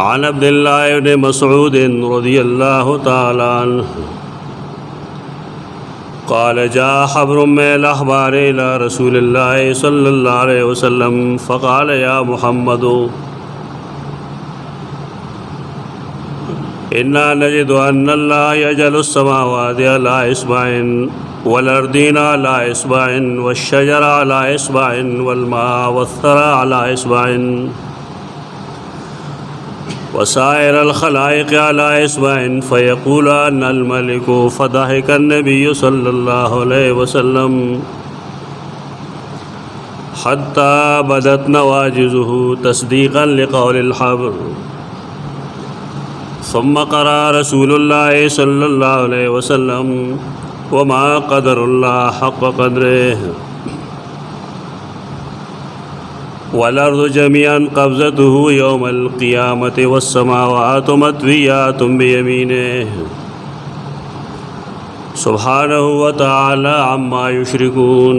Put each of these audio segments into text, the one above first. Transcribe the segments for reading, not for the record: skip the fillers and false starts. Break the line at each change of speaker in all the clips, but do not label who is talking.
عن عبداللہ بن مسعود رضی اللہ تعالی عنہ قال جاء حبر من الأحبار إلى رسول الله صلى الله عليه وسلم فقال يا محمد إنا نجد أن الله يجعل السماوات على إصبع والأرضين على إصبع والشجر على إصبع والماء والثرى على إصبع وسائر الخلائق على إصبع فيقول أنا الملك فضحك النبي صلى الله عليه وسلم حتى بدت نواجذه تصديقا لقول الحبر ثم قرأ رسول الله صلى الله عليه وسلم وما قدر الله حق قدره والأرض جميعا قبضته يوم القيامة والسماوات مطويات بيمينه سبحانه وتعالى عما يشركون.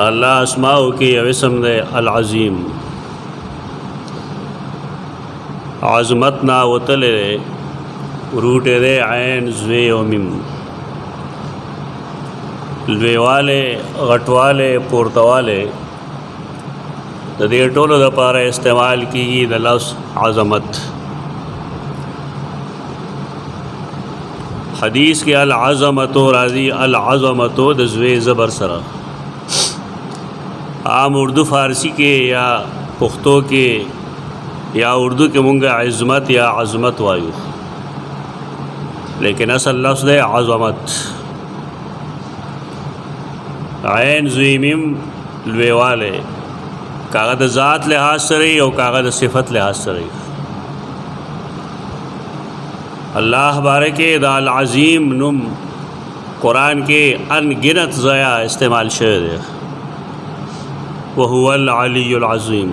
اللہ اسماء کی اسم دے العظیم، عظمت نا وتلے روٹے دے عین زوی و میم، لوی والے غټوالے پورتوالے د دې ټولو دپاره استعمال کیږي د لفظ عظمت. حدیث کې العظمت راځي، العظمت د زوی زبر سره. عام اردو فارسی کې یا پښتو کې یا اردو کې مونږ عظمت یا عظمت وایو، لیکن اصل لفظ دی عظمت. عین زویمیم لوی والے، کاغه د ذات لحاظ سره او کاغه د صفت لحاظ سره. الله بارکه د العظیم نوم قرآن کې ان گنت ضیا استعمال شوی دی، وهو العلی العظیم.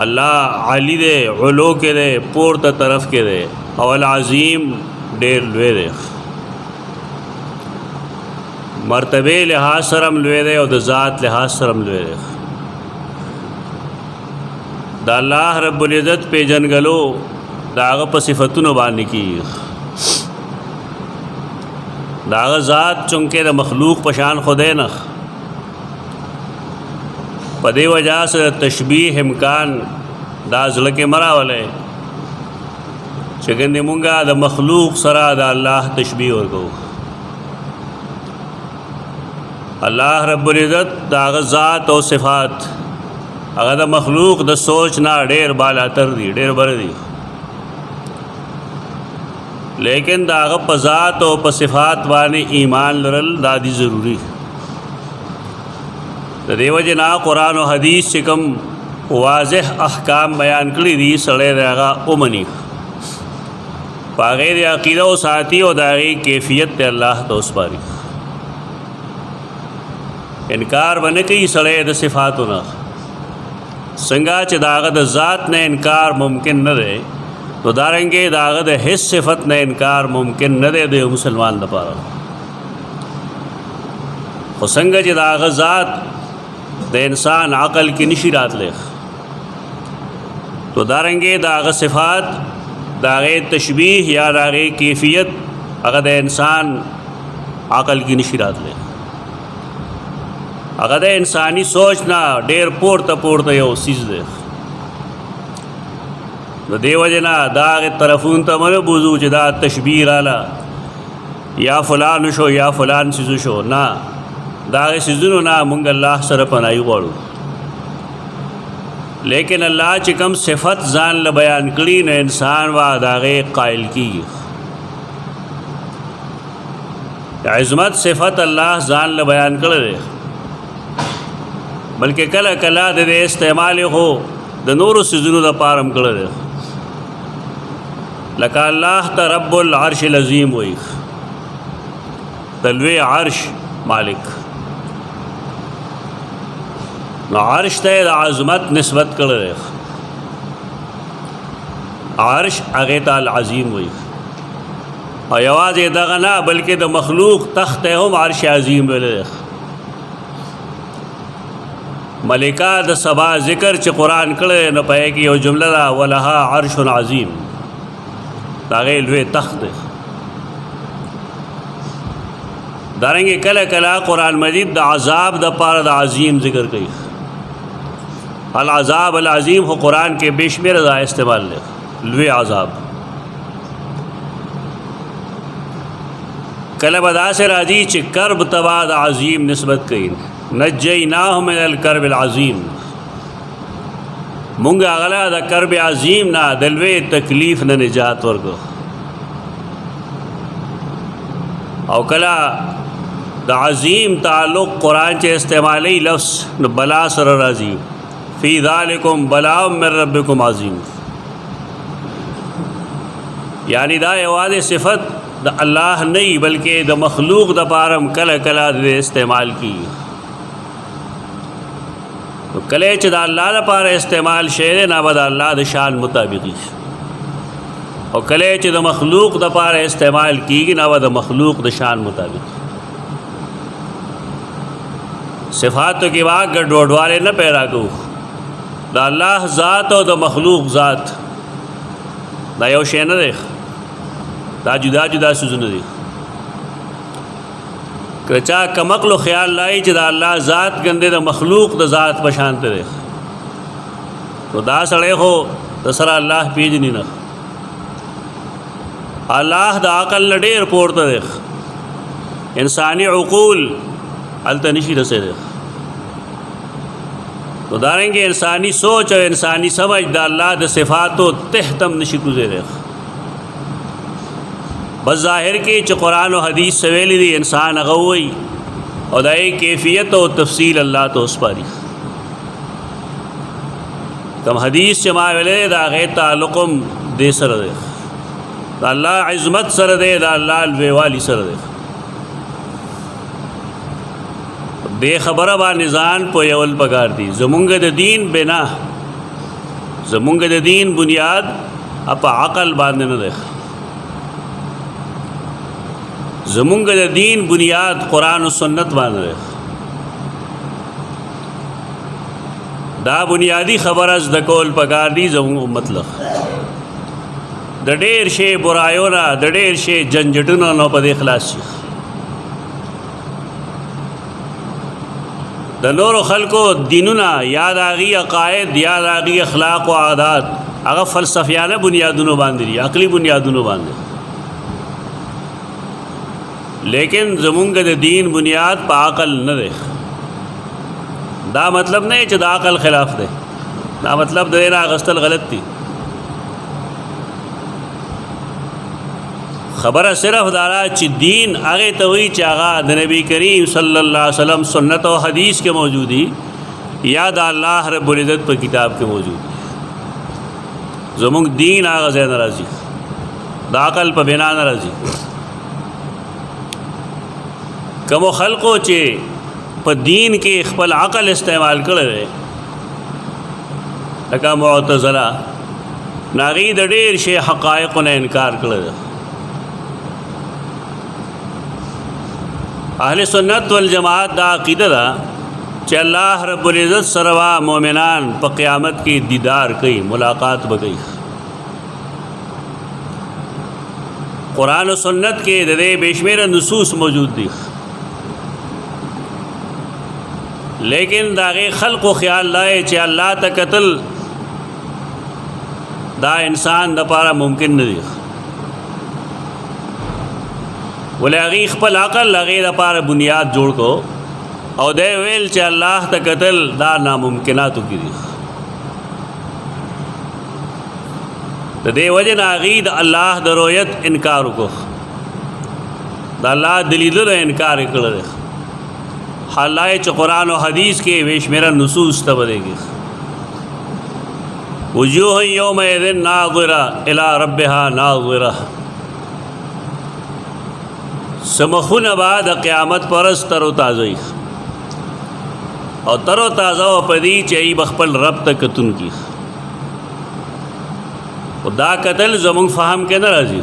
الله علی دی، علو کې دی، پورته طرف کې دی، او العظیم ډیر لوی دی، مرتبه لحاظ سرم لوی دی او د ذات لحاظ سرم لوی دی. د الله رب العزت پیژنګلو د هغه په صفتونو باندې کیږي. د هغه ذات چونکې د مخلوق په شان خدای نه، په دې وجہ سره تشبیه امکان دا زړه کې مراولی چې ګندې مونږه د مخلوق سره د الله تشبیه ورکو. الله رب العزت دا هغه ذات او صفات هغه د مخلوق د سوچ نه ډېر بالاتر دي، ډېر بر دي، لیکن دا هغه په ذات او په صفات باندې ایمان لرل دا دي ضروري. د دې وجې نه قرآن او حدیث چې کوم واضح احکام بیان کړي دي سړی د هغه ومني، په هغې د عقیده وساتي او د هغې کیفیت ته الله ته وسپاري. انکار به نه کوي سړی د صفاتو نه، څنګه چې د هغه د ذات نه انکار ممکن نه دی، نو دارنګې د هغه د هیڅ صفت نه انکار ممکن نه دی د یو مسلمان لپاره. خو څنګه چې د هغه ذات د انسان عقل کې نشي راتلی، تو دارنګې د هغه صفات د هغې تشبیه یا د هغې کیفیت هغه د انسان عقل کې نشي راتلی. هغه د انسانی سوچ نه ډېر پورته یو څیز دی. د دې وجې نه دا هغې طرفونو ته مه بوځو چې دا تشبیه راله یا فلان شو یا فلان څیزو شو، نه، دا هغې څیزونو نه مونږ الله سره پناهي غواړو. لیکن الله چې کوم صفت ځان له بیان کړي نه انسان به د هغې قایل کېږي. عظمت صفت الله ځان له بیان کړی دی، بلکې کله کله د دې استعمال خو د نورو څیزونو دپاره هم کړی دی. لکه الله ته رب العرش العظیم وایي، د لوی عرش مالک. نو عرش ته د عظمت نسبت کړی دی، عرش هغې ته العظیم وایي. او یوازې دغه نه بلکې د مخلوق تخت هم عرش عظیم ویلی دی. ملکہ د سبا ذکر چې قرآن کړی نو په کې یو جمله ده ولها عرش عظیم، د هغې لوی تخت دی. دارنګې کله کله قرآن مجید د عذاب د پاره د عظیم ذکر کوي. العذاب العظیم خو قرآن کې بے شمېره ځای استعمال دی، لوی عذاب. کله به داسې راځي چې کرب تبا د عظیم نسبت کوي، نجیناه من الکرب العظیم، مونږ هغه د کرب عظیم نه د لوی تکلیف نه نجات ورکړو. او کله د عظیم تعلق قرآن چې استعمالی لفظ نو بلا سره راځي، فی ذالکم بلاء من ربکم عظیم، یعنی دا یوازې صفت د الله نه بلکې د مخلوق د پارم کله کله د استعمال کی. تو کله چې د الله لپاره استعمال شی نه به د الله د شان مطابق شي، او کله چې د مخلوق د پاره استعمال کیږي نه به د مخلوق د شان مطابق. صفاتو کې واګ ګډوډواله نه پیدا کو، د الله ذات او د مخلوق ذات دا یو شی نه دی، دا جدا جدا سوزونه دي. کچا کمقلو خیال لای چې د الله ذات ګنده د مخلوق د ذات په شان ته دی، نو دا سړی خو د سره الله پیژني نه. الله د عقل نه ډېر پورته دی، انساني عقول هلته نشي رسېدی. نو دارنګې انساني سوچ او انساني سمجھ د الله د صفاتو تحت هم نشي گزېدی. بس ظاهر کې چې قرآن او حدیث سویلی دی انسان هغه وایي، او د هغې کیفیت او تفصیل الله ته وسپاري. کم حدیث چې ما ویلی د هغې تعلق هم دې سره دی، د الله عظمت سره دی، د الله لویوالي سره دی. دې خبره باندې ځان پوهول پکار دي. زمونږ د دین بنا، زمونږ د دین بنیاد په عقل باندې نه دی، زمونږ د دین بنیاد قرآن و سنت باندې دی. دا بنیادی خبره زده کول پکار دي زمونږ امت له. د ډېر شی برایو نه، د ډېر شی جنجټونو نه په دې خلاص شي. د نورو خلکو دینونه یا د هغې عقاید یا د هغې اخلاق و عادات هغه فلسفیانه بنیادونو باندې دي، عقلي بنیادونو باندې. لیکن زمونږ د دین بنیاد په عقل نه دی. دا مطلب نه چې د عقل خلاف دی، دا مطلب د دې نه اخیستل غلط دي. خبره صرف دا چې دین هغې ته وایي چې هغه د نبی کریم صلی الله علیه وسلم سنت او حدیث کې موجود دي یا د الله رب العزت په کتاب کې موجود دي. زمونږ دین هغه ځای نه راځي، د عقل په بنا نه راځي. کومو خلقو چې په دین کې خپل عقل استعمال کړی دی لکه معتزله، هغوی د ډېر شی حقایقو نه انکار کړی دی. اهل سنت والجماعت دا عقیده ده چې الله رب العزت سره مؤمنان په قیامت کې دیدار کوي، ملاقات به کوي. قرآن و سنت کې د دې بے شمېره نصوص موجود دي، لیکن دا غي خلق و خیال لای چې الله ته قتل دا انسان د پاره ممکن نه دی. ولې هغې خپل عقل هغې دپاره بنیاد جوړ کو او دی ویل چې الله ته قتل دا ناممکناتو کې دي. د دې وجې نه هغې د الله د رؤیت انکار وکړو، د الله د لیدلو انکار یې کړی دی. حالانکه چې قرآن و حدیث کې بے شمېره نصوص ته بدېږي. وجوه یومئذ ناظره الی ربها ناظره، سمخونه به د قیامت پرس تر و تازه وي، او تر و تازه و په دې چې ای به خپل رب ته کتونکي. خو دا کتل زمونږ فهم کې نه راځي،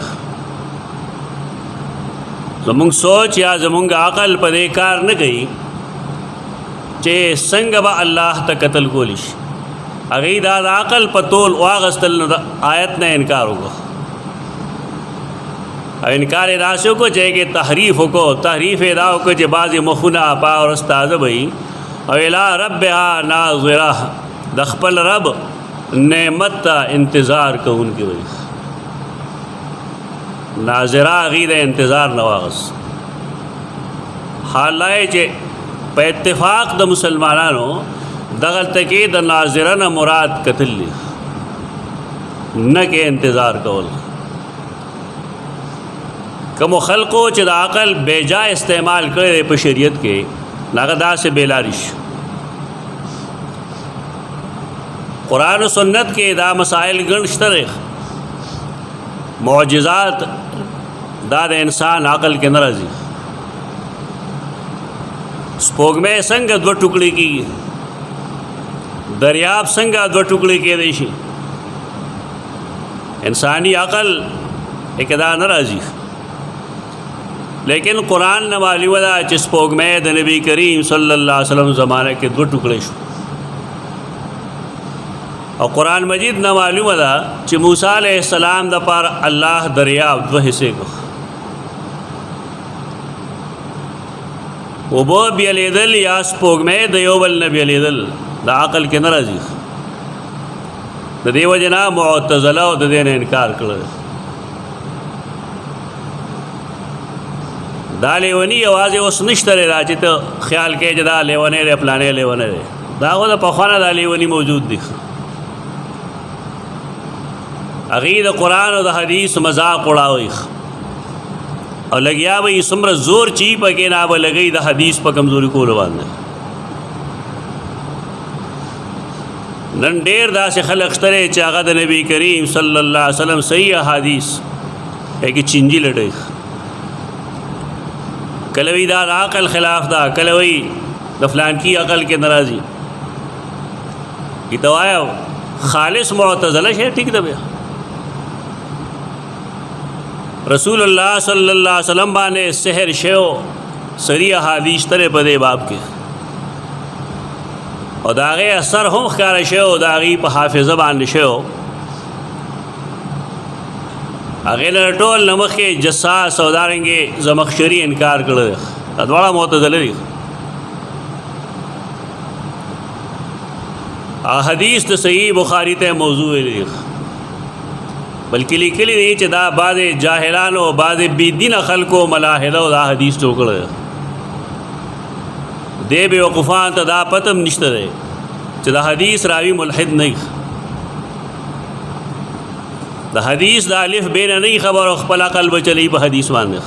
زمونږ سوچ یا زمونږ عقل په دې کار نه کوي چې څنګه به الله ته قتل کولی شي. هغوی دا د عقل په تول واغستل نو د آیت نه انکار وکړو او انکار یې داسې وکړو چې هغې تحریف وکړو. تحریف یې دا وکړو چې بعضې مخونه پا او استاده به وي او الی ربها ناظره د خپل رب نعمت ته انتظار کوونکي وي. ناظره هغې د انتظار نه واغست. حال دا چې په اتفاق د مسلمانانو دغلته کې د ناظره نه مراد قتل دی نه کې انتظار کول. کومو خلقو چې د عقل بیجا استعمال کړی دی په شریعت کې هغه داسې بېلاري شي. قرآن و سنت کې دا مسائل ګڼ شته دی. معجزات دا د انسان عقل کې نه راځي. سپوږمۍ څنګه دوه ټوکړې کېږي، دریاب څنګه دوه ټوکړې کېدی شي، انسانی عقل کې دا نه راځي. لیکن قرآن نه معلومه ده چې سپوږمۍ د نبی کریم صلی الله علیه وسلم زمانه کې دوه ټوکړې شو او قرآن مجید نه معلومه ده چې موسی علیه السلام د پاره الله دریاب دوه حصے کو اوبه بیلیدل یا سپوږمۍ د یو بل نه بیلیدل د عقل کې نه راځي. د دې وجې نه معتزله او د دې نه انکار کړی. دا لیوني یوازې اوس نشته دی دا چې ته خیال کې چې دا لیونی دی پلانی لیونی دی. دا خو د پخوا نه دا لیوني موجود دی. هغې د قرآن او د حدیث مذاق اړاوي او لګیا به یې څومره زور چې پکې نه به لګوي د حدیث په کمزوري کولو باندې. نن ډېر داسې خلک شته دی چې هغه د نبي کریم صلی الله علیه وسلم صحیح احادیث هغې چینجي لټوي. کله وی دا د عقل خلاف ده، کله وی د فلانکي عقل کې نه راځي. چې ته وایه خالص معتزله شی ټیک ده بیا. رسول الله صلی الله علیه وسلم باندې سحر شو صریح حدیث ترې په دې باب کې او د هغې اثر هم ښکاره شو د هغې په حافظه باندې شو. هغې نه ټول نه مخکې جساس او دارنګې زمخشري انکار کړی دی. دا دواړه معتزله دي. حدیث د صحیح بخاري ته موضوع دی بلکې لیکلي دي چې دا بعضې جاهلانو بعضې بېدینه خلکو ملاحده او دا حدیث ټوکړی دی. دې بېوقوفان ته دا پته هم نشته دی چې د حدیث راوي ملحد نه وي. د حدیث د الف بې نه نه خبر او خپل عقل به چلی په حدیث باندې.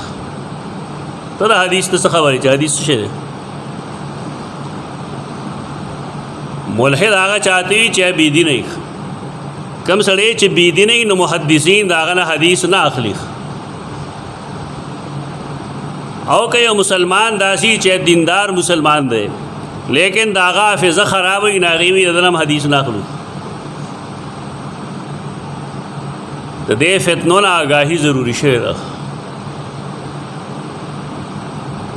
ته د حدیث ته څه خبرې چې حدیث څه شی دی؟ ملحد هغه چاته وي چې بېدینه وي. کم سړی چې بېدینه وي نو محدثین د هغه نه حدیث نه اخلي. او که یو مسلمان داسي چې دیندار مسلمان دی لیکن د هغه حافظه خراب وي نو هغې وي د ده نه حدیث نه اخلو. د دې فتنو نه آګاهي ضروري شوې ده.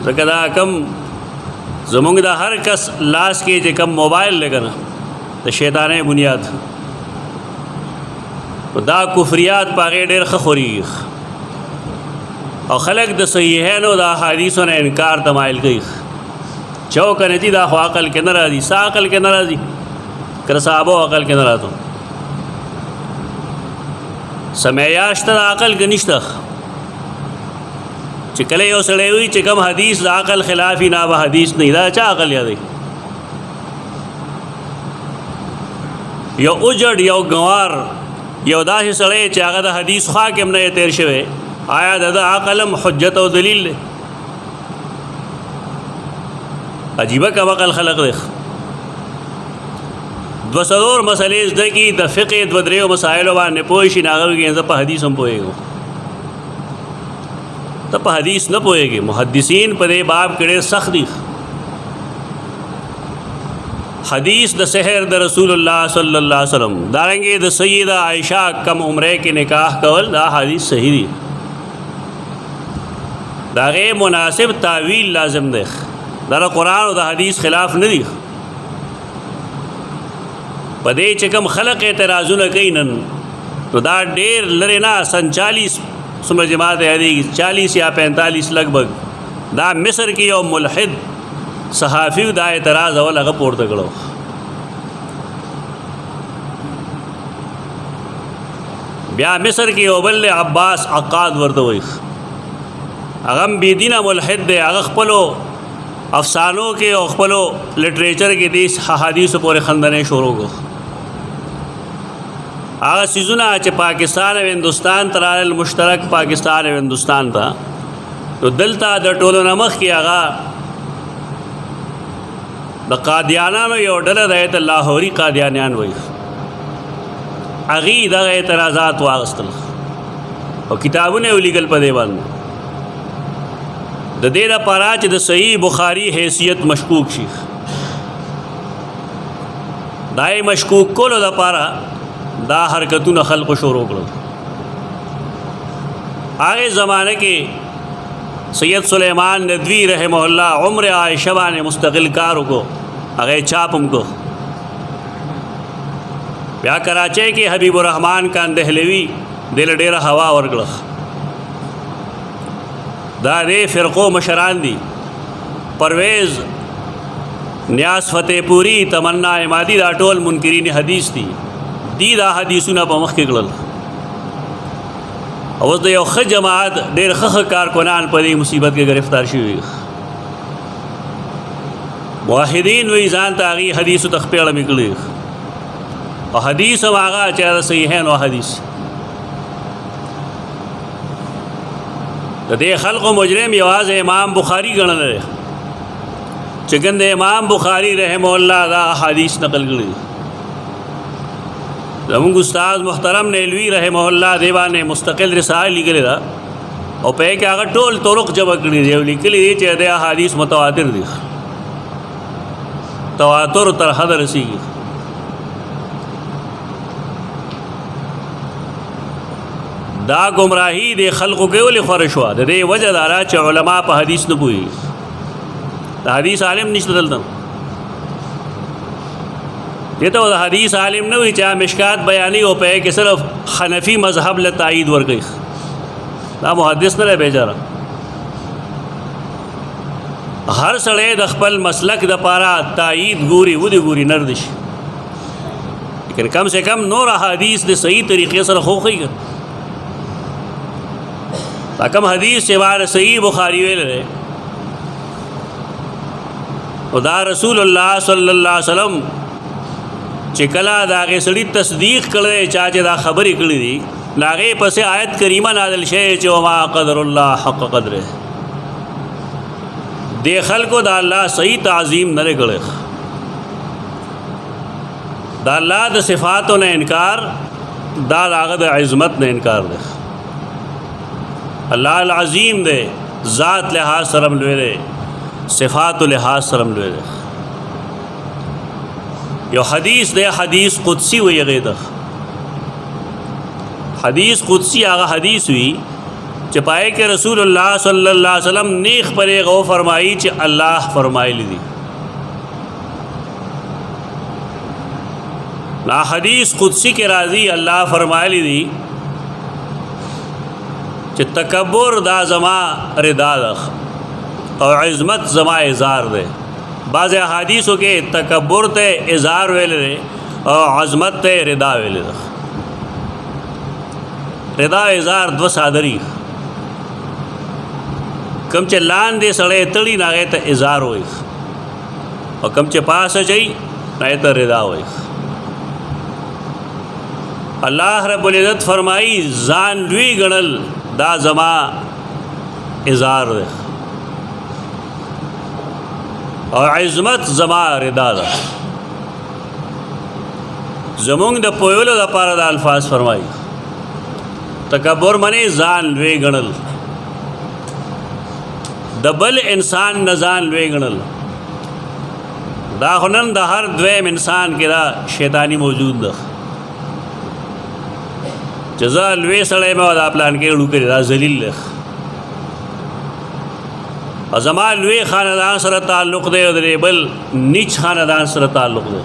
ځکه دا کم زمونږ د هر کس لاس کې چې کم موبایل دی که نه د شیطانۍ بنیاد دا کفریات په هغې ډېر ښه خورېږي او خلک د صحیحینو د احادیثو نه انکار ته مایل کوي چې او که نه دي دا خو عقل کې نه راځي. ستا عقل کې نه راځي که د صحابو عقل کې نه راته سمیعه شته د عقل کې نشته. چې کله یو سړی وي چې کوم حدیث د عقل خلافي نه به حدیث نه دا چا عقل یادوي؟ یو اجړ یو ګوار یو داسې سړی چې هغه د حدیث خوا کې هم نه تیر شوی آیا د ده عقل هم حجت او دلیل دی؟ عجیبه کم عقل خلق دی. دو څلور مسلې زده کړي د فقه دوه درېو مسایلو باندې پوه شي نو هغه وایي زه په حدیث هم پوهېږم. ته په حدیث نه پوهېږې. محدثین په دې باب کې ډېر سخت دي. حدیث د سحر د رسول الله صلی الله علیه وسلم دارنګې د سیدہ عائشہ کم عمرې کې نکاح کول دا حدیث صحیح دي. دا غیر مناسب تعویل لازم دی. دا قرآن او د حدیث خلاف نه دي. په دې چې کوم خلق اعتراضونه کوي نن نو دا ډېر لرې نه 47 څومره جماعت یادېږي 40 یا 45 لګبګ دا مصر کې یو ملحد صحافي دا اعتراض اول هغه پورته کړو. بیا مصر کې یو بل عباس عقاد ورته وایي هغه بېدینه ملحد دی هغه خپلو افسانو کې او خپلو لټریچر کې دې حدیثو پورې خندنې شروع کړو. هغه سیزونه چې پاکستان او هندوستان ته راغلل مشترک پاکستان او هندوستان ته نو دلته د ټولو نه مخکې هغه د قادیانانو یو ډله دی ته لاهوري قادیانیان وایي هغې دغه اعتراضات واخیستل او کتابونه یې ولیکل په دې باندې د دې لپاره چې د صحیح بخاري حیثیت مشکوک شي. دا یې مشکوک کولو لپاره دا حرکتونه خلقو شروع کړل. هغې زمانه کې سید سلیمان ندوی رحمه الله عمر عائشہ باندې مستقل کار وکړو هغې چاپ هم کو. بیا کراچۍ کې حبیب الرحمن کاندهلوي دې له ډېره هوا ورکړه. دا دې فرقو مشران دي پرویز نیاز فتح پوری تمنا عمادی دا ټول منکرین حدیث دي دا حدیثونه په مخ کې کړل. اوس د یو ښه جماعت ډېر ښه کارکنان په دې مصیبت کې گرفتار شوي. موحدین وایي ځان ته هغې حدیثو ته خپېړه مې کړې او حدیث هم هغه چې د صحیحین و حدیث د دې خلقو مجرم یوازې امام بخاري ګڼل دی چې ګنې د امام بخاري رحمه الله دا حدیث نقل کړي. زمونږ استاد محترم نیلوی رحمه الله دې باندې مستقل رساله لیکلې ده او په کې هغه ټول طرق جمع کړي دي او لیکلي دي چې د احادیث متواتر دي تواتر تر حد رسیږي. دا گمراهی د خلقو کې ولې خورش وه د دې وجه دا ده چې علما په حدیث نه پوهېږي. د حدیث عالم نشته دلته دې ته د حدیث عالم نه وي چې مشکات بیاني او په کې صرف حنفي مذهب له تایید ورکوي. دا محدث نه دی بیچاره. هر سړی د خپل مسلک دپاره تایید ګوري ودې ګوري نردش لیکن کم سے کم نور احادیث د صحیح طریقې سره خوښوي. دا کم حدیث چې بار صحیح بخاری ویل دی او دا رسول الله صلی الله علیه وسلم چې کله د هغې سړي تصدیق کړی چا چې دا خبرې کړي دي د هغې پسې آیت کریمه نازل شوی چې وما قدر الله حق قدره. دې خلکو د الله صحیح تعظیم نه دی کړی. د الله د صفاتو نه انکار دا د هغه د عظمت نه انکار دی. اللہ العظیم دے ذات لحاظ سرم لوے دے صفات لحاظ سرم لوے دے. یو حدیث دے حدیث قدسی ہوئی غیدہ حدیث قدسی آغا حدیث ہوئی چپائے کہ رسول اللہ صلی اللہ علیہ وسلم نیخ پر غو فرمائی چ اللہ فرمائی لی دی. نا حدیث قدسی کے راضی اللہ فرمائی لی دی چې تکبر دا زما ردا ده او عظمت زما ازار ده. بعض احادیثو کې تکبر ته ازار ویل دی او عظمت ته ردا ویل ده. ردا ازار دو صادری کم چې لاندې سړی تړي نه هغې ته ازار وایي او کم چې پاسه چوي هغې ته ردا وایي. الله رب العزت فرمائی ځان لوی ګڼل دا زما ازار ده او عظمت زما ردا ده. زمونږ د پوهولو دپاره د الفاظ فرمایي تکبر منې ځان لوی ګڼل د بل انسان نه ځان لوی ګڼل. دا خو نن د هر دویم انسان کې دا شیطانی موجود ده چې زه لوی سړی مې دا پلان کې اړو کړي دا ذلیل ده او زما لوی خاندان سره تعلق دی او د بل نیچ خاندان سره تعلق دی.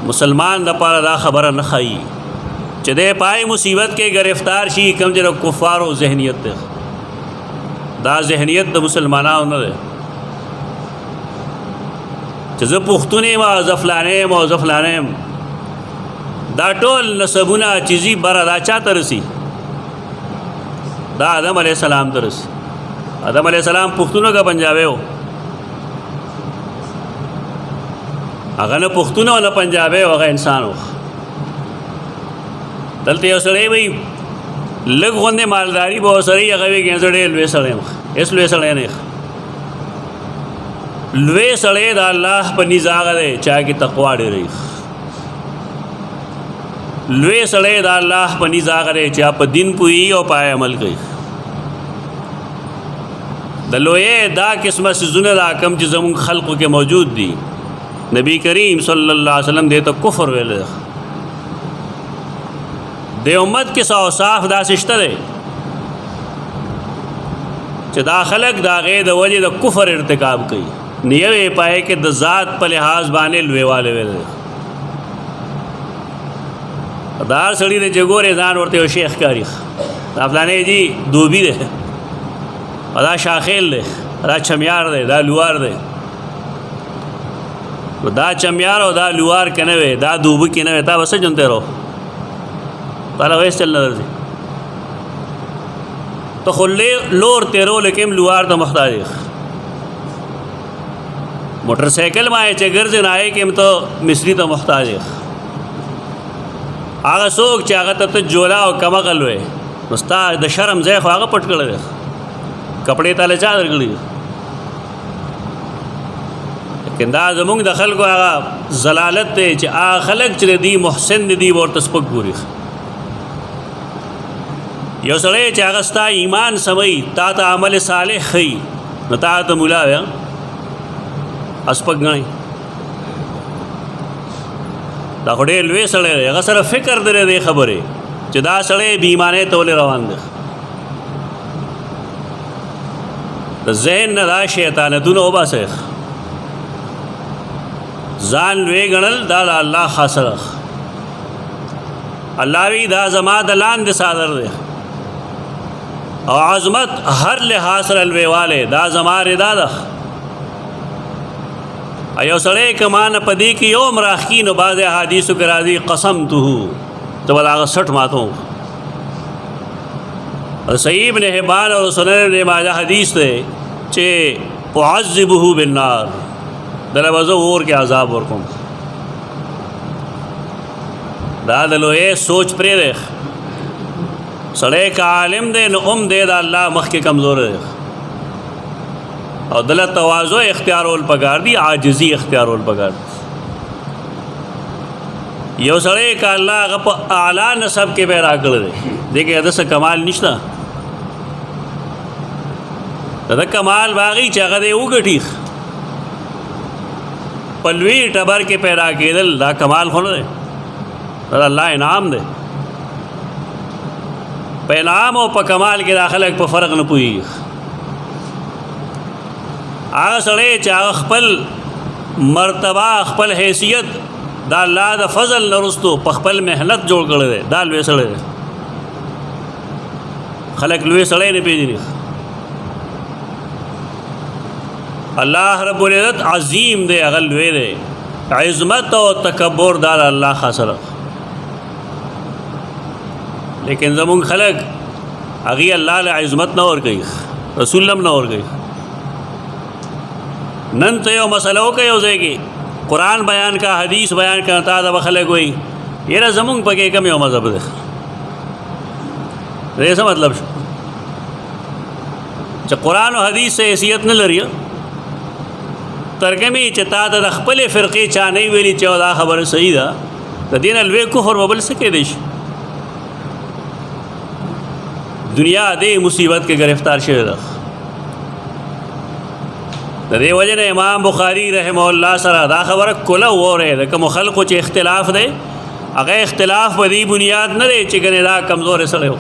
مسلمان د پاره دا خبره نه ښایي چې دی پای مصیبت کې گرفتار شي کوم چې د کفارو ذهنیت دی. دا ذهنیت د مسلمانانو نه دی چې زه پښتون یم او زه فلانی یم او زه فلانی یم. دا ټول نسبونه چیزي بره دا چا ته رسي؟ دا آدم علیه السلام ته رسي. آدم علیه السلام پښتونو کا پنجابی و، هغه نه پښتون او نه پنجابی و، هغه انسان و. دلته یو سړی وایي لږ غوندې مالداري به ورسره وي، هغه وایي زه ډېر لوی سړی یم. هېڅ لوی سړی نه یم. لوی سړی د الله په نیز هغه دی چې هغې تقوا ډېره وي. لوی سړی د الله په نیز هغه دی چې په دین پوهېږي او په عمل کوي. د لویۍ دا قسمه څیزونه دا کم چې زموږ خلقو کې موجود دي، نبی کریم صلی الله علیه وسلم دې ته کفر ویلی دی. د امت کې څه اوصاف داسې شته دی چې دا خلک د هغې د وجې د کفر ارتکاب کوي. نه یو یې پایې کې د ذات په لحاظ باندې لویوالی ویلی دی. دا هر سړي دی چې ګورې ځان ورته یو شی ښکاري، دا فلانی جي دوبي دی، دا شاخیل دی، دا چمیار دی، دا لوار دی. دا چمیار او دا لوار که نه وی، دا دوبه که نه وی، تا به څه جون تېرو؟ تا له ویس چل نه درځي. ته خو لور تېرولو کې هم لوار ته محتاج یې. موټر سایکل باندې چې ګرځې نو هغې کې هم ته مصري ته محتاج یې. هغه څوک چې هغه ته ته جولا او کمعقل وی، نو ستا د شرم ځای خو هغه پټ کړی دی، کپړې تاله چا درکړي دي؟ لیکن دا زمونږ د خلکو هغه ضلالت دی چې هغه خلک چې دی محسن دي ورته سپک ګوري. یو سړی چې هغه ستا ایمان سموي، تا ته عمل صالح ښیي، نو تا ته ملا وی سپک ګڼئ. دا خو ډېر لوی سړی دی، هغه سره فکر دی دې خبرې چې دا سړی بې ایمانۍ ته ولې روان دی. د ذهن نه دا شیطانتونه وباسئ. ځان لوی ګڼل دا د الله خاصه ده. الله وی دا زما د لاندې څادر دی او عظمت هر لحاظ سره لویوالی دا زما رضا ده. یو سړی که ما نه په دې کې یو هم راښکي، نو بعضې احادیثو کې راځي قسمته، ته به د هغه سټ ماتوم. صحیح ابن حبان او سنن ابن ماجه حدیث دی چې اعذبه بالنار، دله به زه اور کې عذاب ورکوم. دا د لویۍ سوچ پرېږدی. سړی که عالم دی نو هم دی د الله مخکې کمزوری دی او دله تواضع اختیارول پکار دي، عاجزي اختیارول پکار دي. یو سړی که الله هغه په اعلی نسب کې پیدا کړی دی، دې کې هغه څه کمال نشته. دا کمال باغی چې هغه دی وګټي. په لوی ټبر کې پیدا کېدل دا کمال خو نه دی، دا الله انعام دی. په انعام او په کمال کې دا خلک په فرق نه پوهېږي. هغه سړی چې هغه خپل مرتبه خپل حیثیت دا الله د فضل نه وروستو په خپل محنت جوړ کړی دی، دا لوی سړی دی. خلک لوی سړی نه پېژني. الله رب العزت عظیم دی، هغه لوی دی. عظمت او تکبر دا د الله خاصه ده. لیکن زمونږ خلک هغې الله له عظمت نه ورکوي، رسول الله نه ورکوي. نن ته یو مسله وکړه یو ځای کې، قرآن بیان کا، حدیث بیان کا، تا ته به خلک وایي یاره زمونږ پکې کم یو مذهب دی. دې څه مطلب شو چې قرآن او حدیث سے حیثیت نه لري؟ ترګمې چې تا ته د خپلې فرقې چا نه ویلي چې دا خبره صحیح ده، د دې نه لوی کفر به بل څه کېدی شي. دنیا دې مصیبت کې گرفتار شوې ده. د دې وجه نه امام بخاري رحمه الله سره دا خبره کله ووری د کومو خلقو چې اختلاف دی، هغه اختلاف په دې بنیاد نه دی چې ګنې دا کمزور سړی و،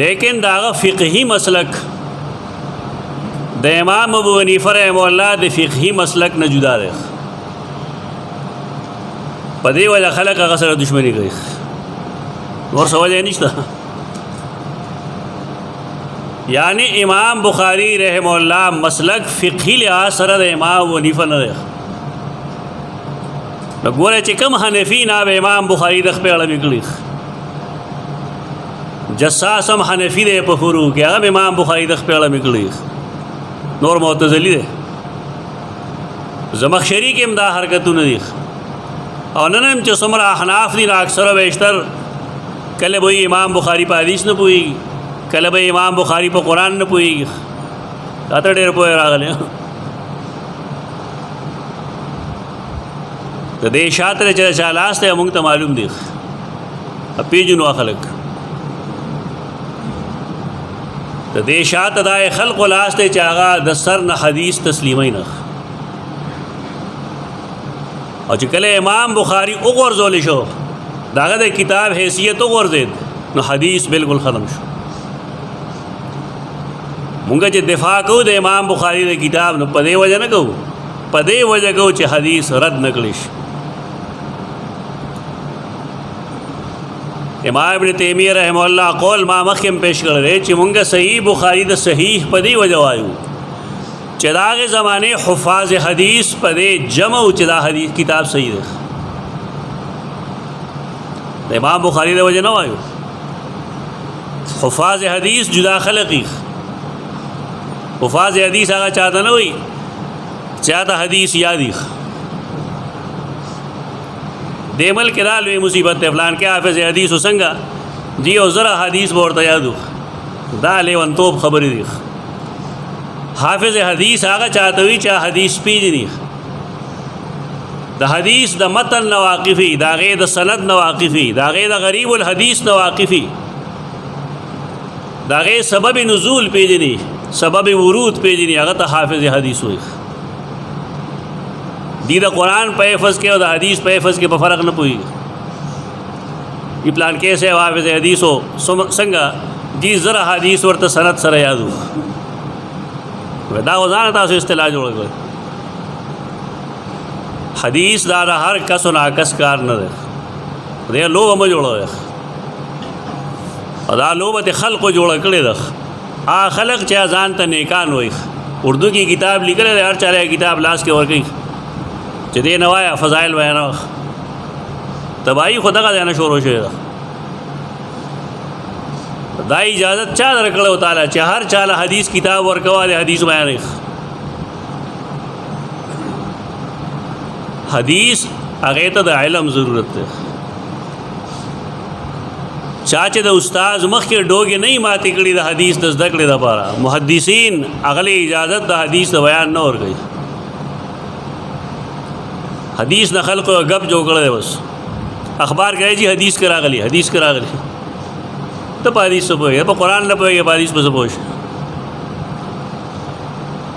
لیکن دا هغه فقهي مسلک د امام ابو حنیفه رحمه الله د فقهي مسلک نه جدا دی. په دې وجه خلک هغه سره دښمني کوي، نور څه وجه نشته. یعنی امام بخاری رحم الله مسلک فقهي لحاظ سره د امام ابو حنیفه نه دی. نو ګوره چې کوم حنفي نه به امام بخاری د خپل اړه وکړي، جساس هم حنفي دی په فروع کې، هغه امام بخاری د خپل اړه وکړي، نور معتزلی دی. زمخشری کې هم دا حرکتونه دي. او نن هم چې څومره احناف دي، اکثره بیشتر کله به امام بخاری په حدیث نه پوهېږي، کله به امام بخاری په قرآن نه پوهېږي. دا ته ډېر پوهه راغلی. د دې شاته چې چا لاس دی موږ ته معلوم دی، پیژنو خلک. د دې شاته دا خلق لاس دی چې هغه د سر نه حدیث تسلیموي نه. او چې کله امام بخاری وغورځول شو، د هغه د کتاب حیثیت وغورځېد، نو حدیث بالکل ختم شو. مونږ چې دفاع کوو د امام بخاری د کتاب، نو په دې وجه نه کوو، په دې وجه کوو چې حدیث رد نه کړی شي. امام ابن تیمیہ رحم الله قول ما مخکې پیش کړی دی چې مونږ صحیح بخاری د صحیح په دې وجه وایو چې د هغې زمانې حفاظ حدیث په دې جمع و چې دا حدیث کتاب صحیح دی. د امام بخاری د وجه نه وایو. حفاظ حدیث جدا خلقی، حفاظ حدیث هغه چاته نه وي چاته حدیث یادی. دې ملک دا لوی مصیبت دی، فلان کې حافظ حدیث وسنګه جی او زره حدیث به ورته یادو، دا لیونتوب خبرې دي. حافظ حدیث هغه چاته وي چې حدیث پیژني، د حدیث د متن نه واقفي، د هغې د سند نه واقفي، د هغې د غریب الحدیث نه واقفي، د هغې سبب نزول پیژني، سبب ورود پیژني، هغه ته حافظ حدیث وایي. دی د قرآن په حفظ کې او د حدیث په حفظ کې په فرق نه پوهېږي. ای پلان کې سے حافظ حدیث و څنګه جی زره حدیث ورته سند سره یادو، دا ځان تاسو اصطلاح جوړ کړئ. حدیث دا هر کس و ناکس کار نه دی، دې لوبه مه جوړوئ. او دا لوبه د خلقو جوړه کړې ده. خلق چې ځان ته نیکان وایي، اردو کې کتاب لیکلی دی، هر چا کتاب لاس کې ورکوي چې دې نه وایه فضایل بیانوه. تباهي خو دغه ځای نه شروع شوې ده. دا اجازت چا درکړی تعالی چې هر چا له حدیث کتاب ورکوه، د حدیث بیانوي. حدیث هغې ته د علم ضرورت دی. چا چې د استاد مخکې ډوګې نه ماتې کړي د حدیث د زده کړې دپاره، محدثین هغه له اجازت د حدیث د بیان نه ورکوي. حدیث نه خلقو غب جوړ کړی دی، بس اخبار کوي چې حدیث کې راغلی، حدیث کې راغلی. ته په حدیث څه پوهېږې؟ په قرآن نه پوهېږې، په حدیث به څه پوه شې؟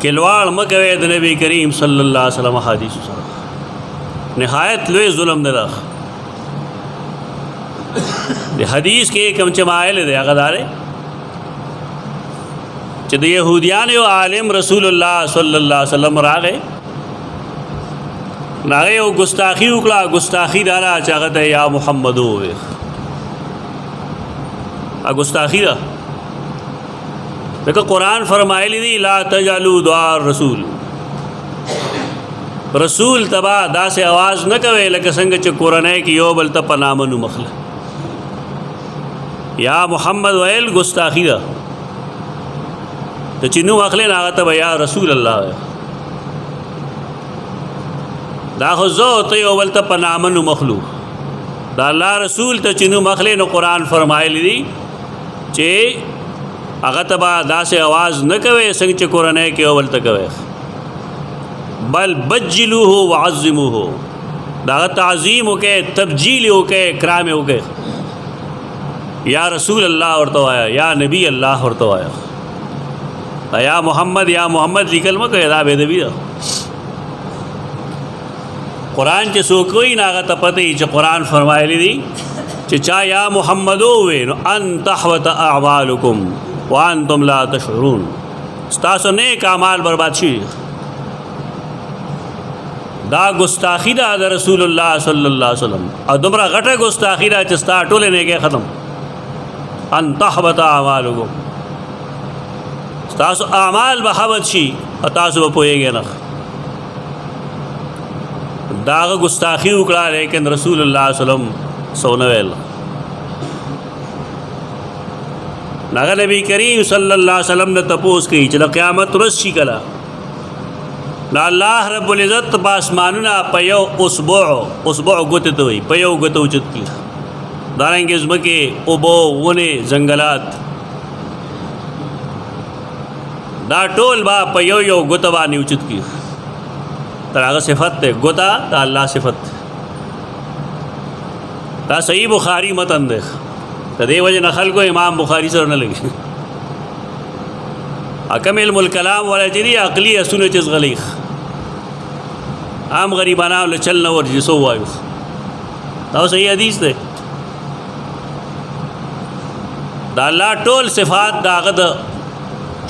کلواړ مه کوئ د نبي کریم صلی الله علیه وسلم حدیث سره. نهایت لوی ظلم دی دا. د حدیث کې کوم چې مایل دی هغه دا دی چې د یهودیانو یو عالم رسول الله صلی الله علیه وسلم راغی، هغه یو ګستاخي وکړه. ګستاخي دا ده چې هغه ته یا محمد ووایي. ګستاخي ده، ځکه قرآن فرمایلی دی لا تجعلوا دعاء الرسول. رسول تبا داسې आवाज نه کوي لکه څنګه چې کورنۍ کې یو بل ته په نامه نوم اخلي. یا محمد ویل ګستاخي ده، ته چې نوم اخلي هغه ته به یا رسول الله وایي. دا خو زه ته یو بل ته په نامه نوم اخلو، دا الله رسول ته چې نوم اخلي. نو قرآن فرمایلی دی چې هغه ته به داسې आवाज نه کوي څنګه چې کورنۍ کې یو بل ته کوي، بل بجلوه وعظموه. دا تعظیم وکړئ، تبجیل وکړئ، اکرام وکړئ. یا رسول الله ورته وایه، یا نبی الله ورته وایه. یا محمد یا محمد لیکل مه کوئ، دا بې ادبي ده. قرآن چې څوک وایي نو هغه ته پته وي چې قرآن فرمایلی دی چې چا یا محمد ووایي نو ان تحبط اعمالکم وانتم لا تشعرون. ستاسو نیک اعمال برباد شي. دا گستاخی دا د رسول الله صلی الله علیه وسلم او دومره غټه گستاخی دا چې ستا ټولې نیکۍ ختم. ان تحبط اعمالکم، ستاسو اعمال به حبط شي او تاسو به پوهېږئ نه. دا هغه گستاخی وکړه لیکن رسول الله صلی الله علیه وسلم څه ونه ویل. هغه نبی کریم صلی الله علیه وسلم نه تپوس کوي چې د قیامت ورځ شي کله نو الله رب العزت په اسمانونه په یو اصبع ګوتې ته وایي، په یو ګوته اوچت کړي. دارنګې ځمکې، اوبه، ونې، ځنګلات دا ټول به په یو ګوته باندې اوچت کړي. تر هغه صفت دی، ګوته د الله صفت. دا صحیح بخاری متن دی. د دې وجې نه خلکو امام بخاري سره نه لګي. حکم علم الکلام والا چې دی عقلي اسونه چې زغلیخ عام غریبانو له چل نه ورځي سو وایو. دا صحیح حدیث دی. دا الله ټول صفات دا هغه د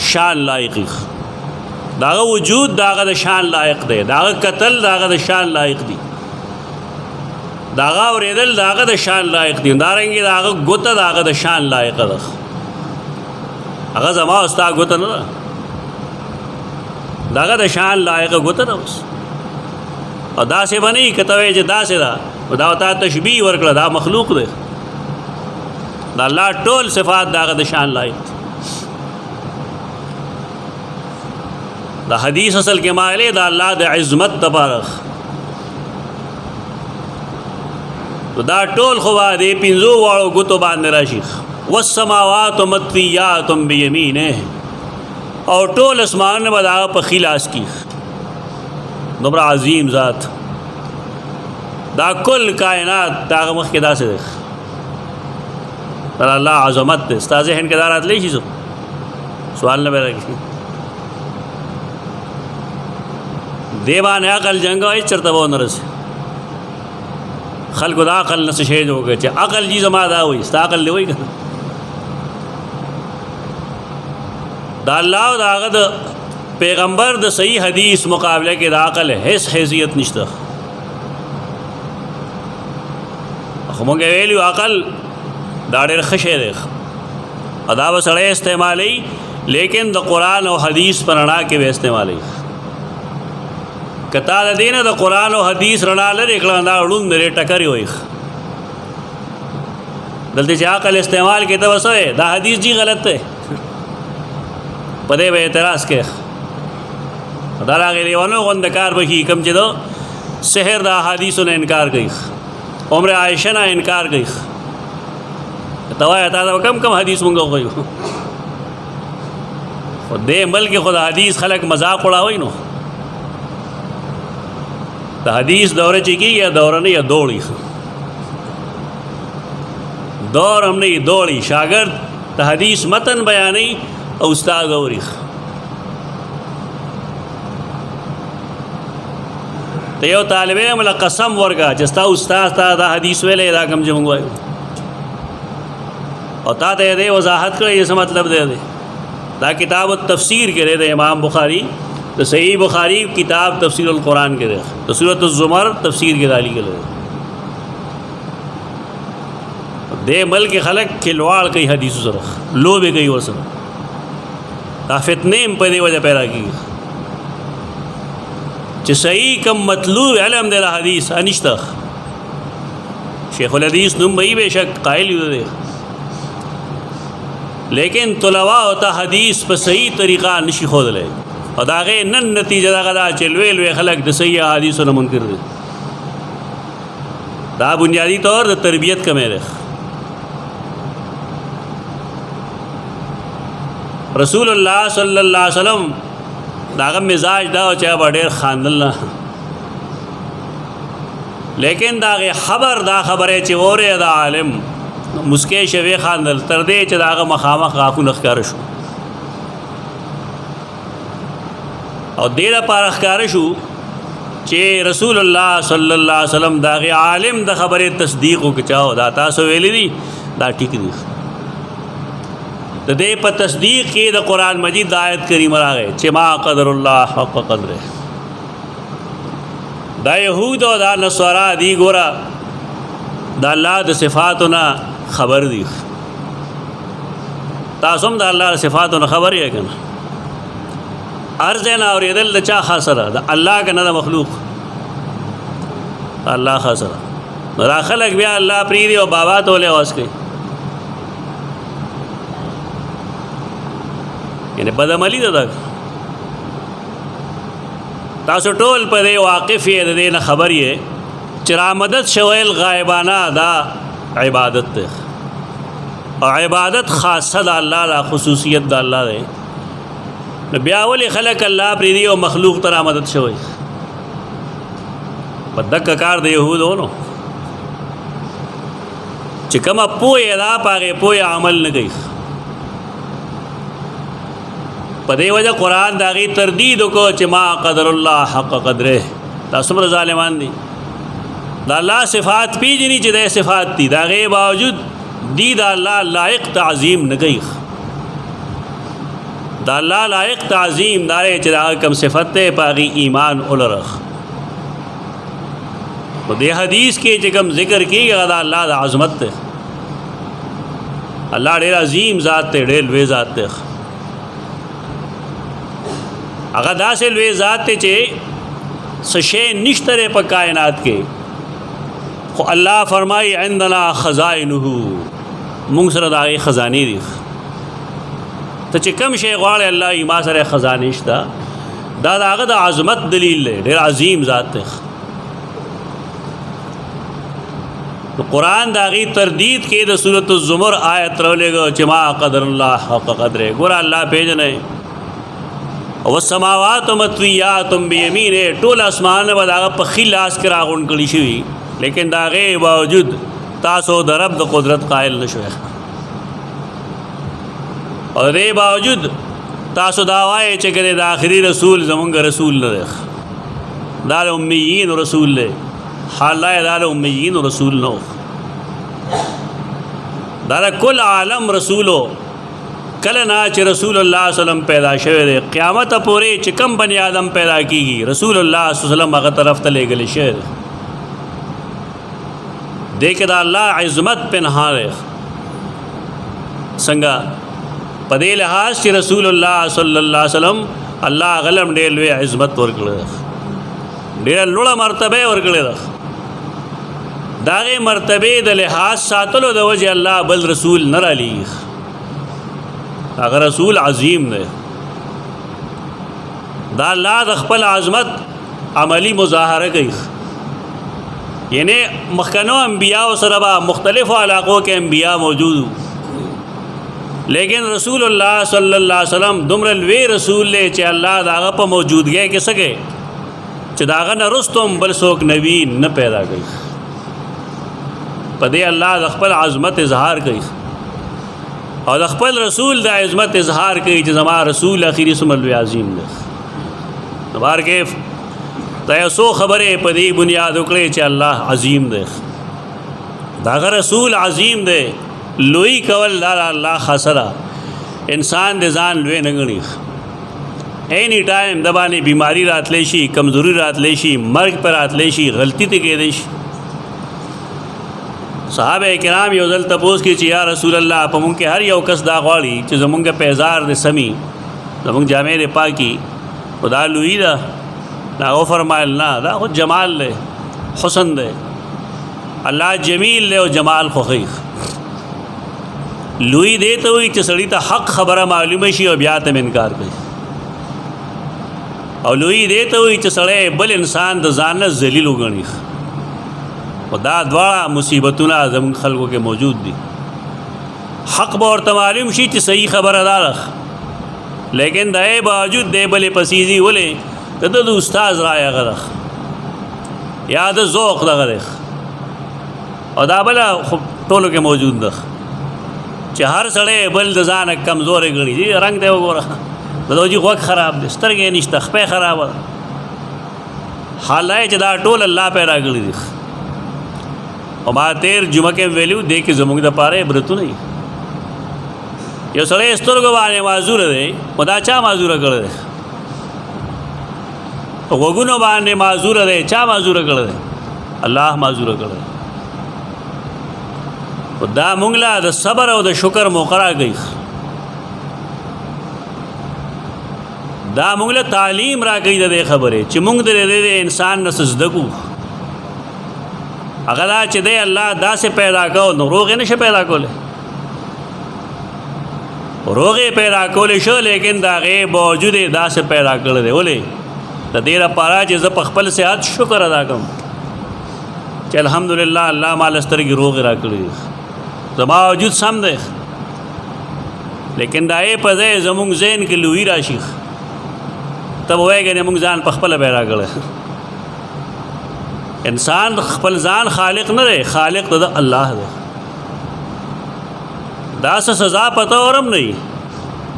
شان لایق دي، دا هغه وجود دا هغه د شان لایق دی، دا هغه قتل دا هغه د شان لایق دی، دا هغه اورېدل دا هغه د شان لایق دي، دارنګې دا هغه ګوته دا هغه د شان لایق ده. هغه زما او ستا ګوته نه ده، دا هغه د شان لایقه ګوته ده. اوس او داسې به نه وي که ته وایې چې داسې ده نو دا ورته تشبیه ورکړه، دا مخلوق دی. دا الله ټول صفات دا هغه د شان لایق دي. دا حدیث اصل کې مایلې دا الله د عظمت دپاره دا ټول خو به دې پنځو واړو ګوتو باندې راشي. والسماوات مطویات بیمینه، او ټول اسمانونه به د هغه په ښي لاس کې. دومره عظیم ذات، دا کل کائنات د هغه مخکې داسې دی. دا الله عظمت دی. ستا ذهن کې دا راتلی شي سوال نه به راکړي. دې باندې عقل جنګ وایي چېرته به ونه رسي. خلکو دا عقل نه څه شی جوړ چې عقل جي زما دا وایي، ستا عقل دی وایي که دا الله او د هغه د پیغمبر د صحیح حدیث مقابله کې د عقل هیڅ حیثیت نشته. خو مونږ ویلي عقل دا ډېر ښه شی دی او دا به سړی استعمالوي، لیکن د قرآن او حدیث په رڼا کې به استعمالوي. که تا د دې نه د قرآن او حدیث رڼا لرې کړه دا ړوند دی ټکرې وایي. دلته چې عقل استعمال کې ته به څه وایې دا حدیث جي غلط دی، په دې به اعتراض کوي. دا هغې لیونو غونده کار به کي کوم چې د سحر د احادیثو نه انکار کوي، عمر عایشه نه انکار کوي. ته وایه تا ته کم حدیث مونږ وښیو. خو دې ملک خو د حدیث خلک مذاق اړوي. نو د حدیث دوره چې کېږي یا دوره نه یا دوړي، دور هم نه دوړي. شاګرد د حدیث متن بیانوي او استاد اوري. ته یو طالب علم له قسم ورکړه چې ستا استاد تا دا حدیث ویلی دا کوم چې مونږ وایو او تا ته یې دې وضاحت کړی څه مطلب دی. دا کتاب التفسیر کې دی د امام بخاری، د صحیح بخاری کتاب تفسیر القرآن کې دی، د سورۃ الزمر تفسیر کې دالی کې دی. دې ملک خلک کھلواڑ کوي حدیثو سره، لوبې کوي ورسره. دا فتنې هم په دې وجه پیدا کېږي چې صحیح کم مطلوب علم دی د حدیث نشته. شیخ الحدیث نوم به یې بېشک قایل یو دی، لیکن طلبا ته حدیث په صحیح طریقه نشي ښودلی او د هغې نن نتیجه دغه ده چې لوی خلک د صحیح احادیثو نه منکر دي. دا بنیادي طور د تربیت کمی دی. رسول الله صلی الله علیه وسلم دا هغه مزاج دا و چې هغه به ډېر خاندل نه، لیکن د هغې خبر دا خبره چې اورې د عالم مسکې شوې خاندل تر دې چې د هغه مخامخ غاښونه ښکاره شو. او دې لپاره ښکاره شو چې رسول الله صلی الله علیه وسلم د هغې عالم د خبرې تصدیق وکړي چې دا تاسو ویلي دي دا ټیک دي. د دې په تصدیق کې د قرآن مجید د آیت کریمه راغی چې ما قدر الله حق قدره. دا یهود او دا نصارا دی ګوره د الله د صفاتونه خبر دي. تاسو هم د الله د صفاتونه خبر یې که نه؟ هر ځای نه اورېدل د چا خاصه ده؟ د الله که نه د مخلوق؟ د الله خاصه ده. نو دا خلک بیا الله پرېږدي او بابا ته ولې اواز کوي؟ یعنې بدعملي ده دا. تاسو ټول په دې واقف یې، د دې نه خبر یې چې رامدد شویل غایبانه دا عبادت ده، او عبادت خاصه د الله دا خصوصیت د الله ده. نو بیا ولې خلک الله پرېږدي او مخلوق ته رامدد شوی؟ په دقه کار د یهودو نو چې کومه پوهه ده په هغې پوهه عمل نه کوي. په دې وجه قرآن د هغې تردید وکړو چې ما قدر الله حق قدره. دا څومره ظالمان دي! د الله صفات پیژني چې د صفات دي، د هغې باوجود دی د الله لایق تعظیم نه کوي. د الله لایق تعظیم دا دی چې د هغه کوم صفت دی په هغې ایمان ولرخ. په دې حدیث کې چې کوم ذکر کېږي هغه د الله د عظمت دی. الله ډېر عظیم ذات دی، ډېر لوی ذات دی. هغه داسې لوی ذات دی چې څه شی نشته دی په کائنات کې، خو الله فرمایي عندنا خزائنه، مونږ سره د هغې خزانې دي. ته چې کوم شی غواړې الله یې ما سره خزانې شته. دا د هغه د عظمت دلیل دی، ډېر عظیم ذات دی. قرآن د هغې تردید کې د سورة الزمر آیت راولېږه چې ما قدر الله حق قدره. ګوره الله پېژنئ. والسماوات مطویات بیمینه، ټول اسمانونه به د هغه په ښي لاس کې راغونډ کړي شوي، لیکن د هغې باوجود تاسو د رب د قدرت قایل نه شوئ. او د دې باوجود تاسو دا وایئ چې که د آخري رسول زمونږ رسول نه دی، دا د امیین رسول دی. حال دا د امیین رسول نه، دا د کل عالم رسولو. کله نه چې رسول الله صلی الله علیه وسلم پیدا شوی دی، قیامت پورې چې کم بني آدم پیدا کیږي رسول الله صلی الله علیه وسلم هغه طرف ته لېږلی شوی دی. دې کې د الله عظمت پنهان دی. څنګه؟ په دې لحاظ چې رسول الله صلی الله علیه وسلم الله غلم ډېر لوی عظمت ورکړی دی، ډېره لوړه مرتبه یې ورکړې ده. د هغې مرتبې د لحاظ ساتلو د وجې الله بل رسول نه رالیږي. هغه رسول عظیم دی. دا الله د خپل عظمت عملی مظاهره کوي. یعنی مخکنو انبیاء سره به مختلفو علاقو کې انبیاء موجود، لیکن رسول الله صلی الله علیه وسلم دومره لوی رسول دی چې الله د هغه په موجودګۍ کې څه کوي چې د هغه نه وروسته هم بل څوک نبي نه پیدا کوي. په دې الله د خپل عظمت اظهار کوي او د خپل رسول د عظمت اظهار کوي چې زما رسول اخري څومره لوی عظیم دی. نو بهر کیف ته یو څو خبرې په دې بنیاد وکړې چې الله عظیم دی، د هغه رسول عظیم دی. لوی کول دا الله خاصه ده. انسان د ځان لوی نه ګڼي. اینی ټایم د باندې بیماری راتلی شي، کمزوري راتلی شي، مرګ پر راتلی شي، غلطي ته کېدی شي. صحابه کرام یو ځل تپوس کې چې یا رسول الله په مونږ کې هر یو کس دا غواړي چې زمونږ پیزار د سمی، زمونږ جامې د پاکي، خو دا لوی ده. هغه فرمایل نه، دا خو جمال دی، حسن دی. الله جمیل دی او جمال خوښوي. لوی دی ته وایي چې سړي ته حق خبره معلومه شي او بیا ته انکار کوي، او لوی دی ته وایي چې سړی بل انسان د ځان نه ذلیل وګڼي. خو دا دواړه مصیبتونه زموږ خلکو کې موجود دي. حق به ورته معلوم شي چې صحیح خبره دا ده، لیکن د هغې باوجود دی بلې پسیزي. ولې؟ د ده د استاذ رایه هغه ده یا د ذوق دغه دی، او دا بله خو ټولو کې موجود ده چې هر سړی بل د ځانه کمزوری ګڼي. جي رنګ دی وګوره، د دوجي غوږ خراب دی، سترګې نشته، خپې خرابه ده. حال دا چې دا ټول الله پیدا کړي دي. او ما تیر جمعه کې ویلو دی کې زموږ دپاره عبرتونه دي. یو سړی سترګو باندې معذوره دی، خو دا چا معذوره کړی دی؟ غوږونو باندې معذوره دی. چا معذوره کړی دی؟ الله معذوره کړی. دا مونږ له د صبر او د شکر موقع راکوي. دا مونږ له تعلیم راکوي د دې خبرې چې مونږ د انسان نه څه زده کړو. هغه دا چې دی الله داسې پیدا کړو نو روغ یې نشي پیدا کولی. روغ یې پیدا کولی شو لیکن د هغې باوجود یې داسې پیدا کړی دی. ولې؟ د دې لپاره چې زه په خپل صحت شکر ادا کړم چې الحمدلله الله مال سترګې روغې راکړي دي، زما وجود سم دی. لیکن د هغې په ځای زموږ ذهن کې لوی راشي، ته به وایې ګنې موږ ځان په خپله پیدا کړی. انسان خپل ځان خالق نه دی، خالق د الله دی. دا څه سزا پته ورم نه وي،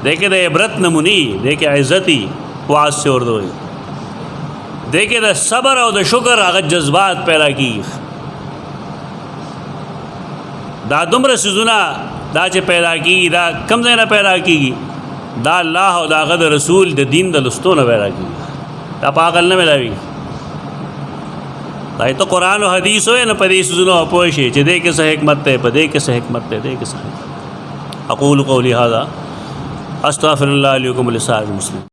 دی کې د عبرت نمونې، دی کې عزتي واز سے ورته وایي، دی کې د صبر او د شکر هغه جذبات پیدا کېږي. دا دومره څیزونه دا چې پیدا کېږي دا کوم ځای نه پیدا کېږي؟ دا الله او د هغه د رسول د دین د لوستو نه پیدا کېږي. دا په عقل نه میلاوي. دا ته قرآن او حدیث وایي نه په دې څیزونو پوه شي چې دې کې څه حکمت دی، په دې کې څه حکمت دی، دې کې څه حکمت. اقول قولی هذا استغفر الله لي ولكم ولسائر المسلمين.